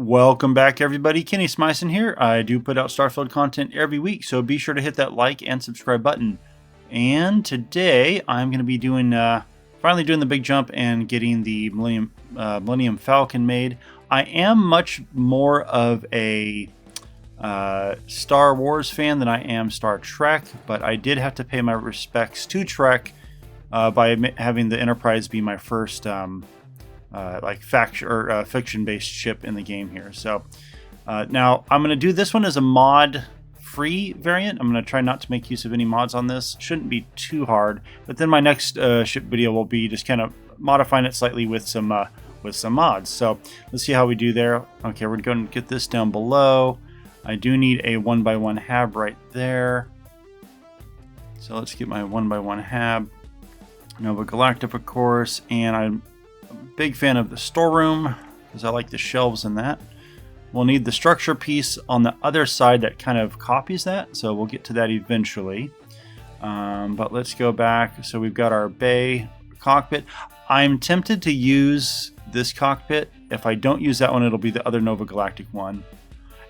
Welcome back, everybody. Kenny Smyson here. I do put out Starfield content every week, so be sure to hit that like and subscribe button. And today I'm going to be doing, finally doing the big jump and getting the Millennium Falcon made. I am much more of a Star Wars fan than I am Star Trek, but I did have to pay my respects to Trek by having the Enterprise be my first fiction-based ship in the game here. So now I'm going to do this one as a mod-free variant. I'm going to try not to make use of any mods on this. Shouldn't be too hard. But then my next ship video will be just kind of modifying it slightly with some mods. So let's see how we do there. Okay, we're going to get this down below. I do need a 1x1 hab right there. So let's get my 1x1 hab. Nova Galactic, of course, and I'm big fan of the storeroom because I like the shelves in that. We'll need the structure piece on the other side that kind of copies that, so we'll get to that eventually. But let's go back. So we've got our bay cockpit. I'm tempted to use this cockpit. If I don't use that one, it'll be the other Nova Galactic one.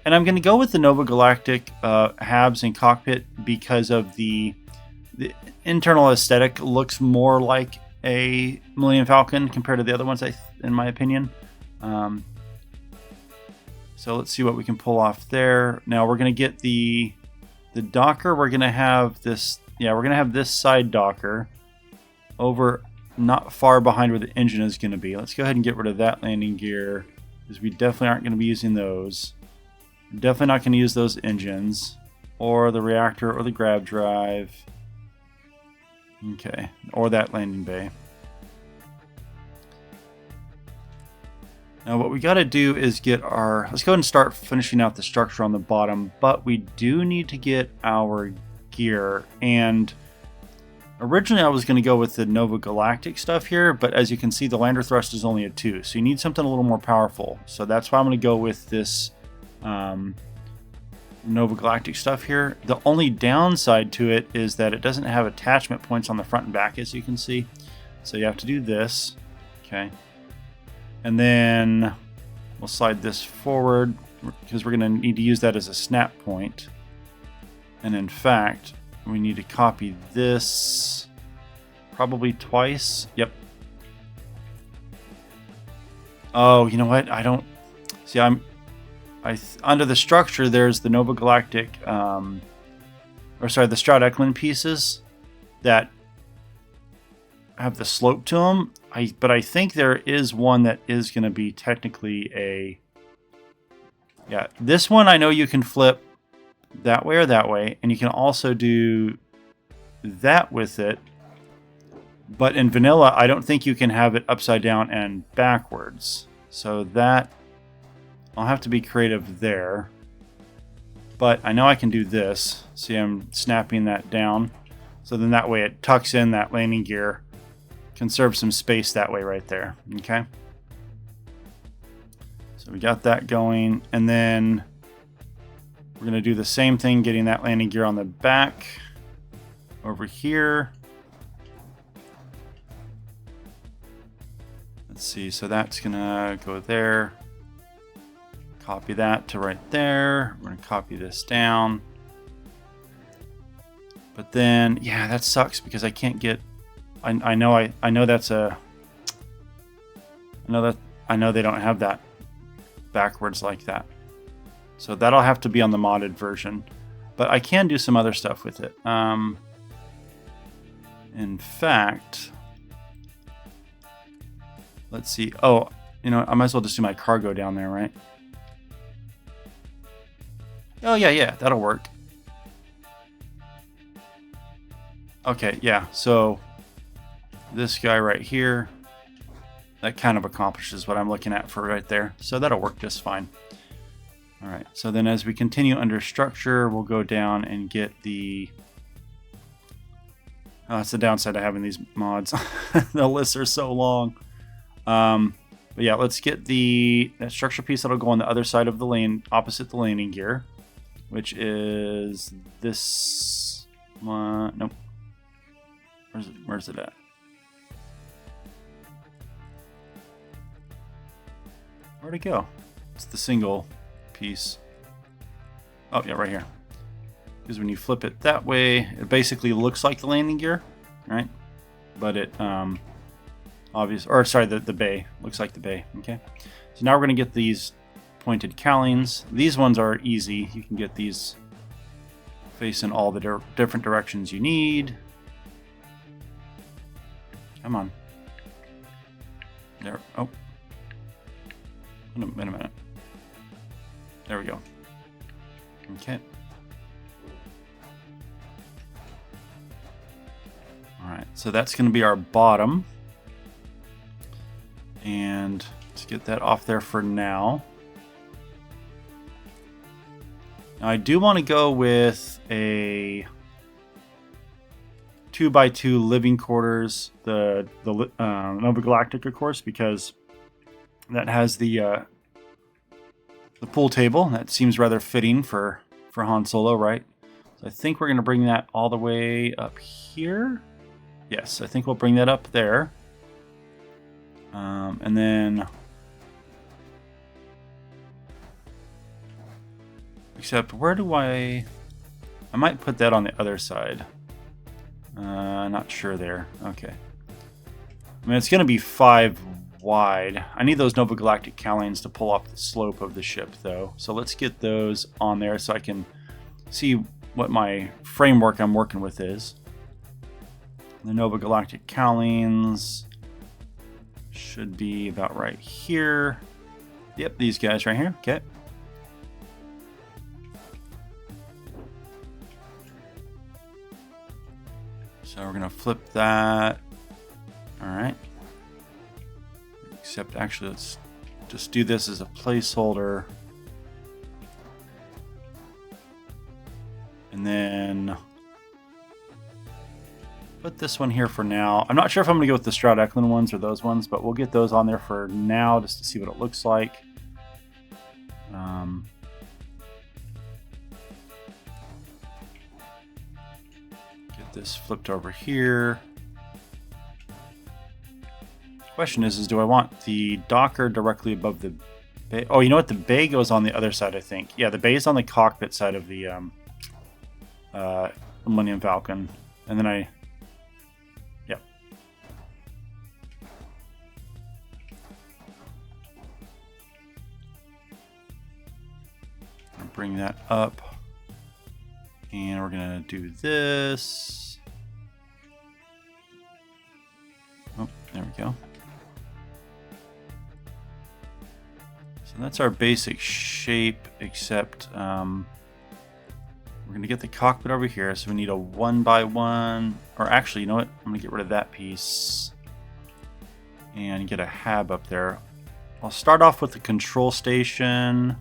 And I'm going to go with the Nova Galactic Habs and cockpit because of the internal aesthetic looks more like a Millennium Falcon compared to the other ones, in my opinion. So let's see what we can pull off there. Now we're going to get the docker. We're going to have this. Yeah, we're going to have this side docker over not far behind where the engine is going to be. Let's go ahead and get rid of that landing gear because we definitely aren't going to be using those. We're definitely not going to use those engines or the reactor or the grav drive. Okay, or that landing bay. Now what we got to do is get our, let's go ahead and start finishing out the structure on the bottom, but we do need to get our gear. And originally I was going to go with the Nova Galactic stuff here, but as you can see the lander thrust is only a 2, so you need something a little more powerful. So that's why I'm going to go with this Nova Galactic stuff here. The only downside to it is that it doesn't have attachment points on the front and back, as you can see. So you have to do this. Okay. And then we'll slide this forward because we're going to need to use that as a snap point. And in fact, we need to copy this probably twice. Yep. Oh, you know what? I don't see. Under the structure, there's the Nova Galactic, the Stroud Eklund pieces that have the slope to them. But I think there is one that is going to be technically a... Yeah, this one I know you can flip that way or that way, and you can also do that with it. But in vanilla, I don't think you can have it upside down and backwards. So that... I'll have to be creative there, but I know I can do this. See, I'm snapping that down, so then that way it tucks in that landing gear, conserve some space that way right there. Okay, so we got that going, and then we're going to do the same thing, getting that landing gear on the back over here. Let's see, so that's going to go there. Copy that to right there. We're going to copy this down. But then, yeah, that sucks because I can't get... I know that's a... I know they don't have that backwards like that. So that'll have to be on the modded version. But I can do some other stuff with it. In fact, let's see. Oh, you know, I might as well just do my cargo down there, right? Oh, yeah, that'll work. Okay, yeah, so this guy right here, that kind of accomplishes what I'm looking at for right there. So that'll work just fine. All right, so then as we continue under structure, we'll go down and get the... Oh, that's the downside of having these mods. The lists are so long. But yeah, let's get that structure piece that'll go on the other side of the lane, opposite the landing gear. Which is this one. Nope. Where's it at? Where'd it go? It's the single piece. Oh yeah, right here. Because when you flip it that way, it basically looks like the landing gear, right? But it the bay looks like the bay. Okay, so now we're gonna get these pointed cowlings. These ones are easy. You can get these facing all the different directions you need. Come on. There. Oh. Wait a minute. There we go. Okay. Alright, so that's going to be our bottom. And let's get that off there for now. Now I do want to go with a 2x2 living quarters, the Nova Galactic, of course, because that has the pool table. That seems rather fitting for Han Solo, right? So I think we're going to bring that all the way up here. Yes, I think we'll bring that up there. And then... Except, where do I might put that on the other side. Not sure there. Okay. I mean, it's going to be 5 wide. I need those Nova Galactic cowlings to pull off the slope of the ship, though. So let's get those on there so I can see what my framework I'm working with is. The Nova Galactic cowlings should be about right here. Yep, these guys right here. Okay. So we're going to flip that. All right. Except actually, let's just do this as a placeholder. And then put this one here for now. I'm not sure if I'm going to go with the Stroud Eklund ones or those ones, but we'll get those on there for now just to see what it looks like. Get this flipped over here. Question is do I want the docker directly above the bay? Oh, you know what? The bay goes on the other side, I think. Yeah, the bay is on the cockpit side of the Millennium Falcon. And then yep. I'll bring that up. And we're going to do this. Oh, there we go. So that's our basic shape, except we're going to get the cockpit over here. So we need a 1x1, or actually, you know what? I'm going to get rid of that piece and get a hab up there. I'll start off with the control station.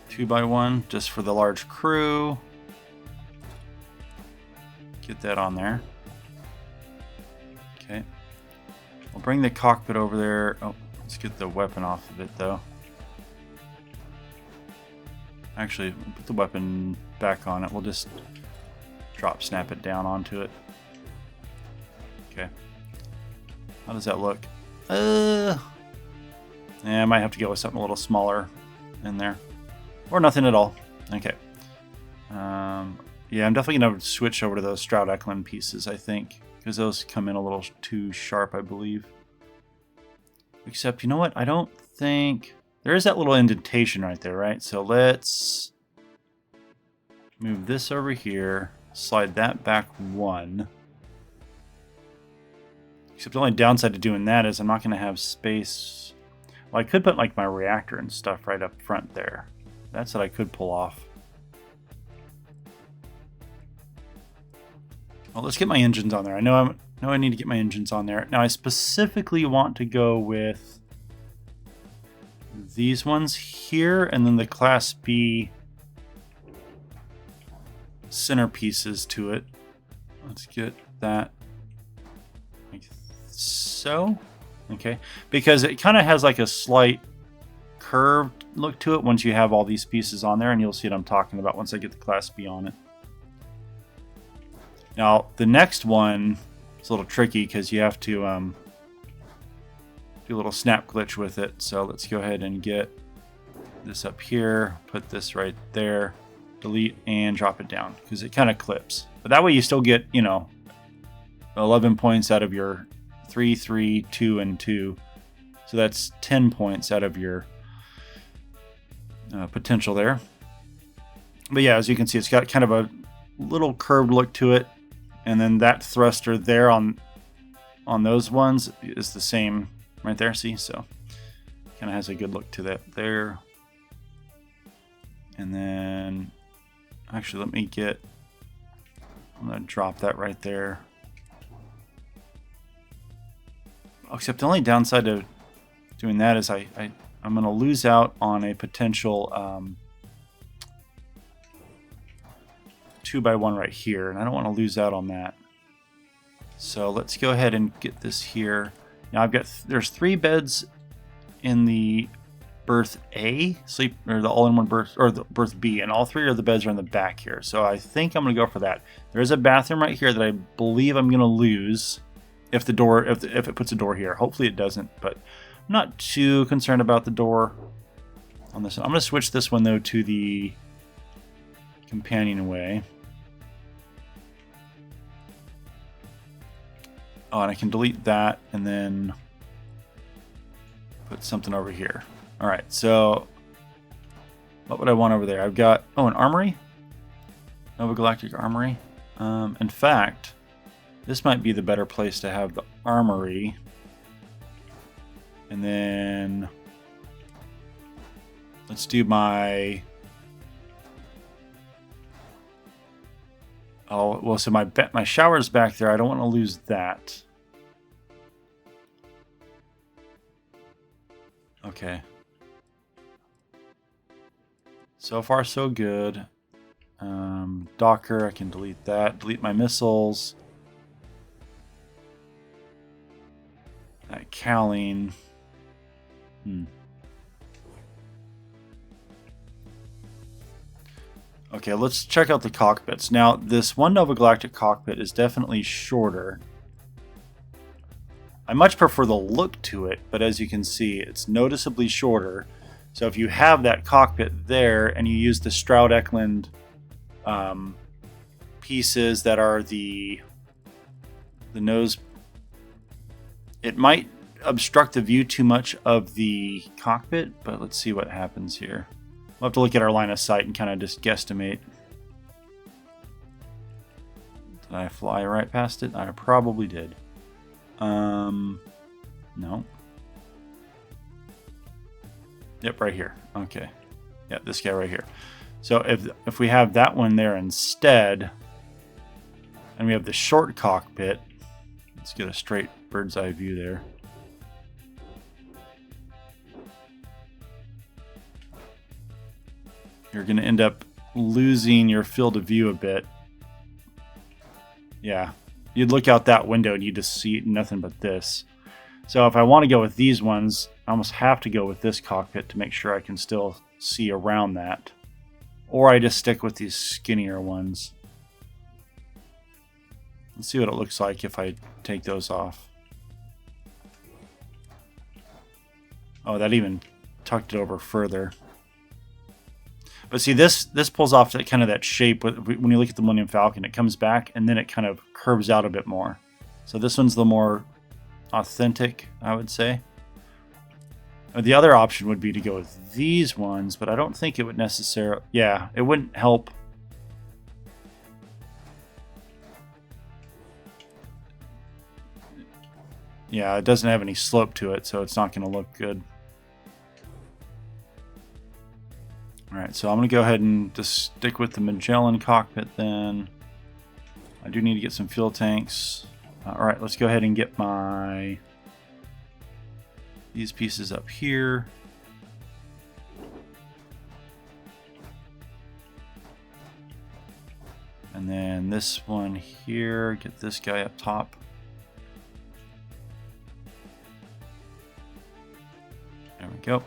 2x1, just for the large crew. Get that on there. Okay. We'll bring the cockpit over there. Oh, let's get the weapon off of it, though. Actually, we'll put the weapon back on it. We'll just snap it down onto it. Okay. How does that look? Yeah, I might have to go with something a little smaller in there. Or nothing at all. Okay. Yeah, I'm definitely going to switch over to those Stroud Eklund pieces, I think. Because those come in a little too sharp, I believe. Except, you know what? I don't think... There is that little indentation right there, right? So let's move this over here. Slide that back 1. Except the only downside to doing that is I'm not going to have space... Well, I could put like my reactor and stuff right up front there. That's what I could pull off. Well, let's get my engines on there. I know I need to get my engines on there. Now I specifically want to go with these ones here, and then the Class B centerpieces to it. Let's get that like so. Okay, because it kind of has like a slight curved look to it once you have all these pieces on there, and you'll see what I'm talking about once I get the Class B on it. Now the next one is a little tricky because you have to do a little snap glitch with it. So let's go ahead and get this up here, put this right there, delete, and drop it down because it kind of clips. But that way you still get, you know, 11 points out of your 3, 3, 2, and 2. So that's 10 points out of your potential there. But yeah, as you can see, it's got kind of a little curved look to it. And then that thruster there on those ones is the same right there. See, so kind of has a good look to that there. And then actually, let me get, I'm going to drop that right there. Except the only downside to doing that is I'm going to lose out on a potential 2x1 right here, and I don't want to lose out on that. So let's go ahead and get this here. Now I've got there's 3 beds in the berth A, or the all-in-one berth, or the berth B, and all 3 of the beds are in the back here. So I think I'm going to go for that. There's a bathroom right here that I believe I'm going to lose if the door, if it puts a door here. Hopefully it doesn't, but I'm not too concerned about the door on this one. I'm going to switch this one though to the companionway. Oh, and I can delete that and then put something over here. All right, so what would I want over there? I've got, oh, an armory? Nova Galactic Armory. In fact, this might be the better place to have the armory. And then let's do my, oh, well, so my shower's back there. I don't want to lose that. Okay. So far, so good. Docker, I can delete that. Delete my missiles. That cowling. Okay, let's check out the cockpits. Now, this one Nova Galactic cockpit is definitely shorter. I much prefer the look to it, but as you can see, it's noticeably shorter. So if you have that cockpit there and you use the Stroud-Eklund pieces that are the nose, it might obstruct the view too much of the cockpit, but let's see what happens here. We'll have to look at our line of sight and kind of just guesstimate. Did I fly right past it? I probably did. No. Yep, right here. Okay. Yeah, this guy right here. So if we have that one there instead, and we have the short cockpit, let's get a straight bird's eye view there. You're going to end up losing your field of view a bit. Yeah, you'd look out that window and you just see nothing but this. So if I want to go with these ones, I almost have to go with this cockpit to make sure I can still see around that. Or I just stick with these skinnier ones. Let's see what it looks like if I take those off. Oh, that even tucked it over further. But see, this pulls off that kind of that shape. When you look at the Millennium Falcon, it comes back and then it kind of curves out a bit more. So this one's the more authentic, I would say. The other option would be to go with these ones, but I don't think it would necessarily... Yeah, it wouldn't help. Yeah, it doesn't have any slope to it, so it's not going to look good. Alright, so I'm going to go ahead and just stick with the Magellan cockpit then. I do need to get some fuel tanks. Alright, let's go ahead and get these pieces up here. And then this one here, get this guy up top. There we go.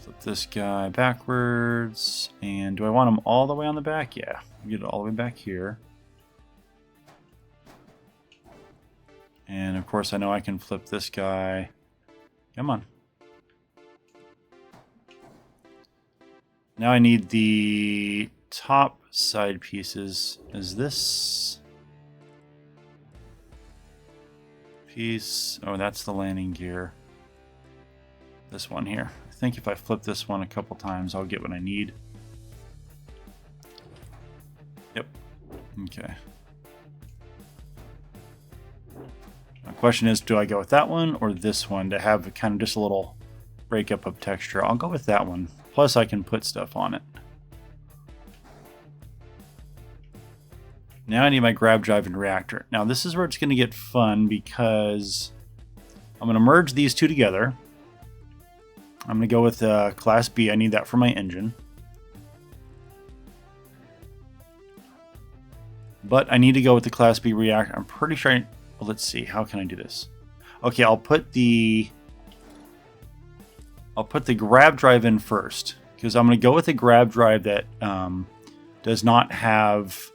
Flip this guy backwards. And do I want him all the way on the back? Yeah, get it all the way back here. And of course I know I can flip this guy. Come on. Now I need the top side pieces. Is this piece? Oh, that's the landing gear. This one here. I think if I flip this one a couple times, I'll get what I need. Yep. Okay. My question is, do I go with that one or this one to have kind of just a little breakup of texture? I'll go with that one. Plus I can put stuff on it. Now I need my grab drive and reactor. Now this is where it's going to get fun because I'm going to merge these two together. I'm going to go with Class B. I need that for my engine. But I need to go with the Class B reactor. I'm pretty sure well, let's see. How can I do this? Okay, I'll put the grab drive in first because I'm going to go with a grab drive that does not have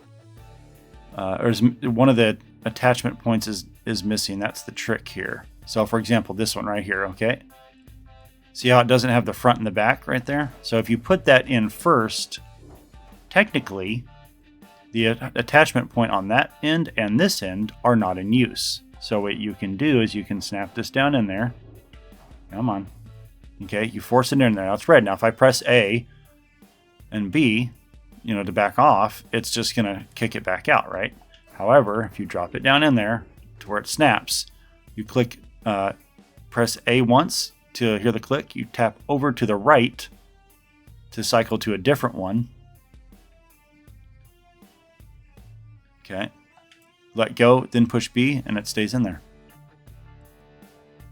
or one of the attachment points is missing. That's the trick here. So for example, this one right here, okay? See how it doesn't have the front and the back right there? So if you put that in first, technically the attachment point on that end and this end are not in use. So what you can do is you can snap this down in there. Come on. Okay, you force it in there. Now it's red. Now if I press A and B, you know, to back off, it's just going to kick it back out, right? However, if you drop it down in there to where it snaps, you click, press A once to hear the click. You tap over to the right to cycle to a different one. Okay. Let go, then push B, and it stays in there.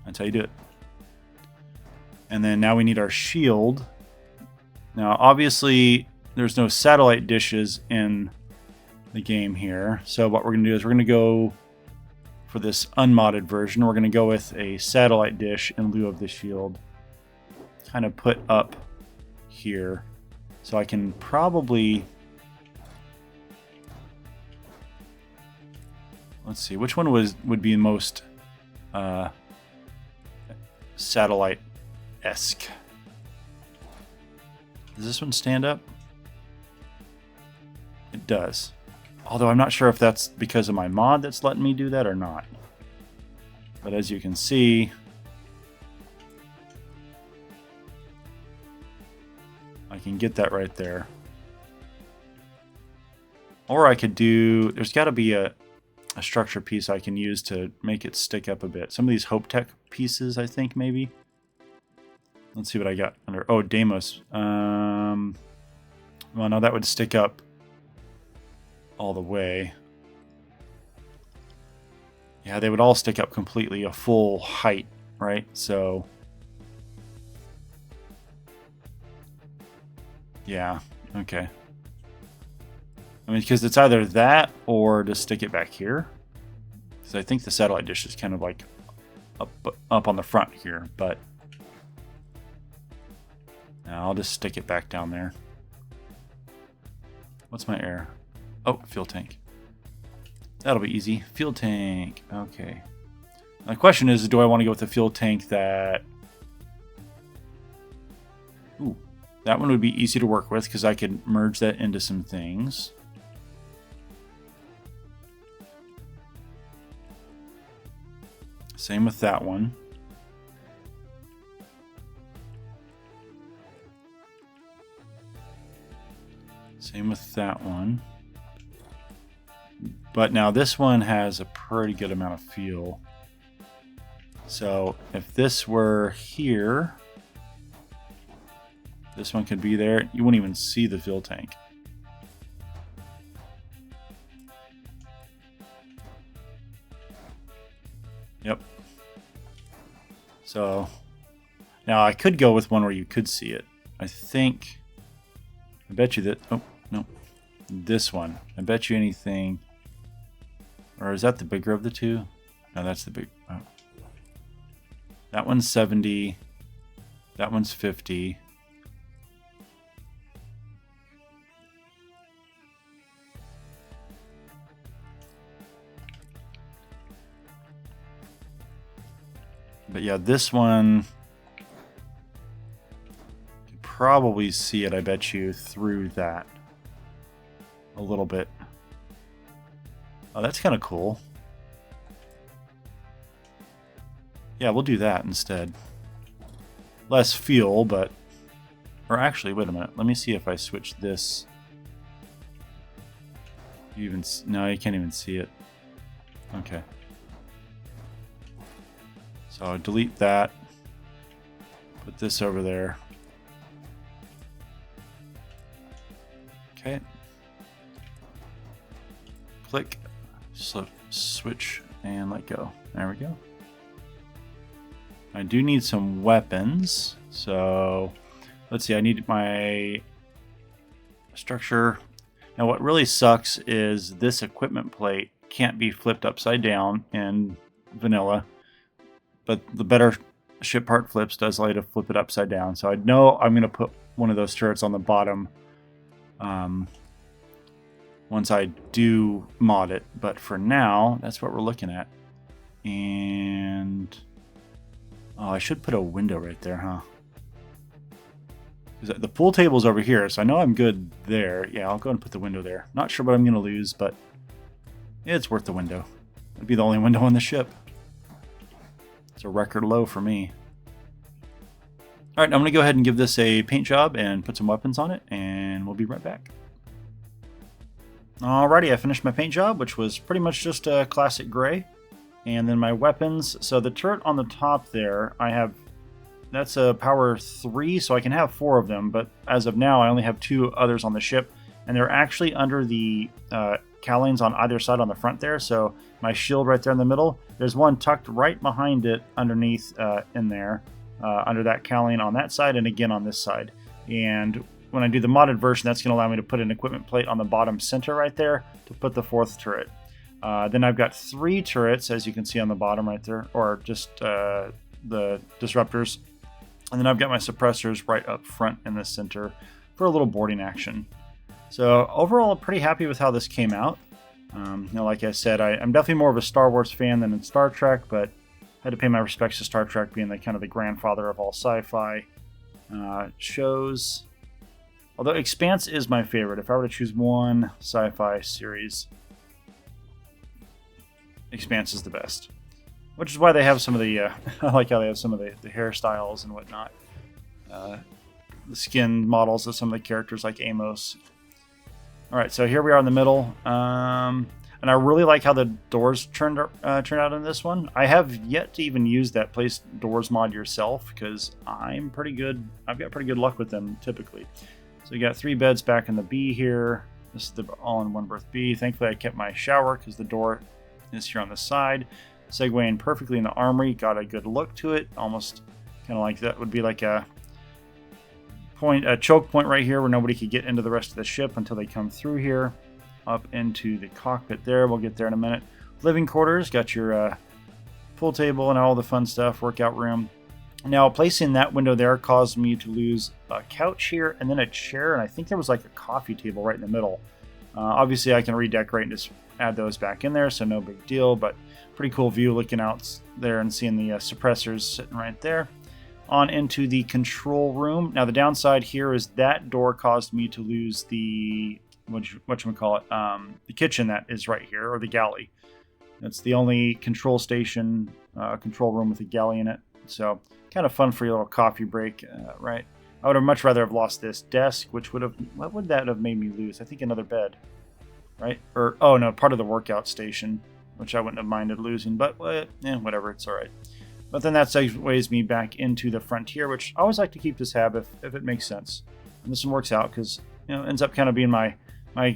That's how you do it. And then now we need our shield. Now, obviously, there's no satellite dishes in the game here. So what we're going to do is we're going to go for this unmodded version. We're going to go with a satellite dish in lieu of the shield. Kind of put up here. So I can probably... Let's see, which one would be most satellite-esque? Does this one stand up? It does. Although I'm not sure if that's because of my mod that's letting me do that or not. But as you can see, I can get that right there. Or I could do, there's got to be a structure piece I can use to make it stick up a bit. Some of these Hope Tech pieces, I think, maybe. Let's see what I got under. Oh, Deimos. Well, no, that would stick up all the way. Yeah, they would all stick up completely, a full height, right? So, yeah, okay. I mean, because it's either that or to stick it back here. Because I think the satellite dish is kind of like up on the front here, but now I'll just stick it back down there. What's my air? Oh, fuel tank. That'll be easy. Fuel tank. Okay. Now the question is, do I want to go with a fuel tank that... Ooh, that one would be easy to work with because I could merge that into some things. Same with that one. Same with that one. But now this one has a pretty good amount of fuel. So if this were here, this one could be there. You wouldn't even see the fuel tank. Yep. So now I could go with one where you could see it. I bet you that, oh, no, this one. I bet you anything, or is that the bigger of the two? No, that's the big, oh. That one's 70, that one's 50. But yeah, this one, you could probably see it, I bet you, through that a little bit. Oh, that's kind of cool. Yeah, we'll do that instead. Less fuel, but... Or actually, wait a minute. Let me see if I switch this. You even... No, you can't even see it. Okay. So I'll delete that. Put this over there. Okay. Click. Switch and let go. There we go. I do need some weapons. So let's see. I need my structure. Now what really sucks is this equipment plate can't be flipped upside down in vanilla. But the better ship part flips does allow you to flip it upside down. So I know I'm going to put one of those turrets on the bottom once I do mod it. But for now, that's what we're looking at. And oh, I should put a window right there, huh? The pool table's over here, so I know I'm good there. Yeah, I'll go and put the window there. Not sure what I'm going to lose, but it's worth the window. It'd be the only window on the ship. It's a record low for me. All right, I'm going to go ahead and give this a paint job and put some weapons on it, and we'll be right back. Alrighty, I finished my paint job, which was pretty much just a classic gray. And then my weapons. So the turret on the top there, that's a power 3, so I can have 4 of them. But as of now, I only have 2 others on the ship. And they're actually under the cowlings on either side on the front there. So my shield right there in the middle. There's one tucked right behind it underneath in there. Under that cowling on that side and again on this side. And when I do the modded version, that's going to allow me to put an equipment plate on the bottom center right there to put the 4th turret. Then I've got 3 turrets, as you can see on the bottom right there, or just the disruptors. And then I've got my suppressors right up front in the center for a little boarding action. So overall, I'm pretty happy with how this came out. Like I said, I'm definitely more of a Star Wars fan than in Star Trek, but I had to pay my respects to Star Trek being the kind of the grandfather of all sci-fi shows. Although Expanse is my favorite. If I were to choose one sci-fi series, Expanse is the best. Which is why they have some of the, I like how they have some of the hairstyles and whatnot. The skin models of some of the characters like Amos. Alright, so here we are in the middle. And I really like how the doors turned out in this one. I have yet to even use that place doors mod yourself because I'm pretty good. I've got pretty good luck with them typically. So you got 3 beds back in the B here. This is the all-in-one berth B. Thankfully I kept my shower because the door is here on the side. Segueing perfectly in the armory. Got a good look to it. Almost kind of like that would be like a choke point right here where nobody could get into the rest of the ship until they come through here. Up into the cockpit there. We'll get there in a minute. Living quarters. Got your pool table and all the fun stuff. Workout room. Now, placing that window there caused me to lose a couch here and then a chair, and I think there was like a coffee table right in the middle. Obviously, I can redecorate and just add those back in there, so no big deal, but pretty cool view looking out there and seeing the suppressors sitting right there. On into the control room. Now, the downside here is that door caused me to lose the, the kitchen that is right here, or the galley. It's the only control station, control room with a galley in it, so kind of fun for your little coffee break, right? I would have much rather have lost this desk, which would have, what would that have made me lose? I think another bed, right? Or, oh no, part of the workout station, which I wouldn't have minded losing, but whatever, it's all right. But then that segues me back into the frontier, which I always like to keep this hab if it makes sense. And this one works out because, ends up kind of being my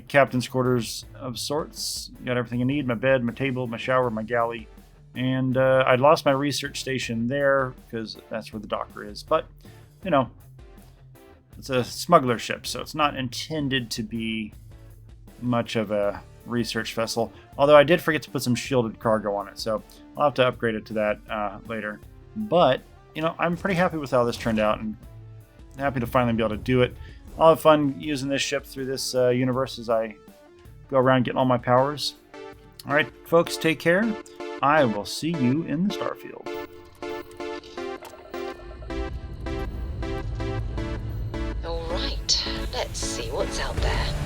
captain's quarters of sorts. Got everything I need, my bed, my table, my shower, my galley. And I lost my research station there because that's where the docker is. But, it's a smuggler ship, so it's not intended to be much of a research vessel. Although I did forget to put some shielded cargo on it, so I'll have to upgrade it to that later. But, I'm pretty happy with how this turned out and happy to finally be able to do it. I'll have fun using this ship through this universe as I go around getting all my powers. All right, folks, take care. I will see you in the Starfield. Right, let's see what's out there.